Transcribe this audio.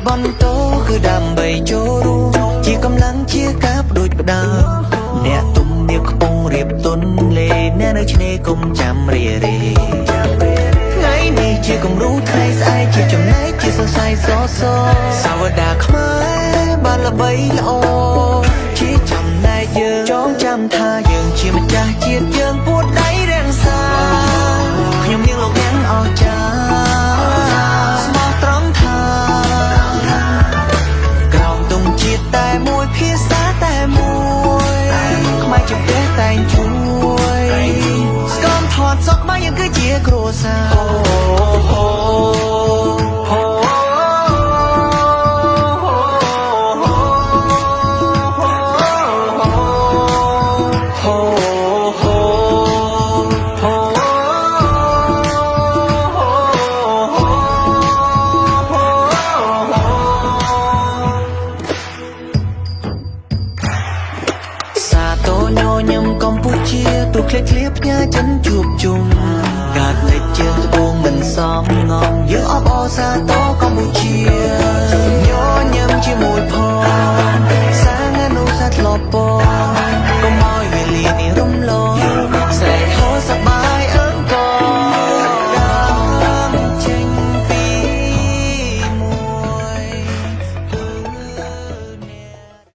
បន្ទោគឺដើម្បីចូលរួមជាកម្លាំងជាកាបដូចផ្ដើមអ្នកទំនៀមខ្ពង់រៀបទុនលេអ្នកនៅឆ្នេរកុំចាំរារេថ្ងៃនេះជាគំរូថ្ងៃស្អែកជាចំណែកជាសរសៃសសសាវតាខ្មែរបានល្បីល្អជាចំណែកយើងចងចាំថាយើងជាម្ចាស់ជាតិយើងពួតដៃរាំងសាខ្ញុំនាងលោកអ្នកអស្ចារ្យស្មោះត្រង់ថាតែមួយភាសាតែមួយខ្មែរជាផ្ទះតែងជួយស្គមថតសុខមកយើងគឺជាគ្រួសារញញឹមកម្ពុជាទូឃ្លៀផ្ញើចិនជួបជុំកាត់តិចជើងត្បូងមិនសមងំយើងអបអរសាទរកម្ពុជាញញឹមជាមួយផងសាងអនុសាសន៍ធ្លាប់ព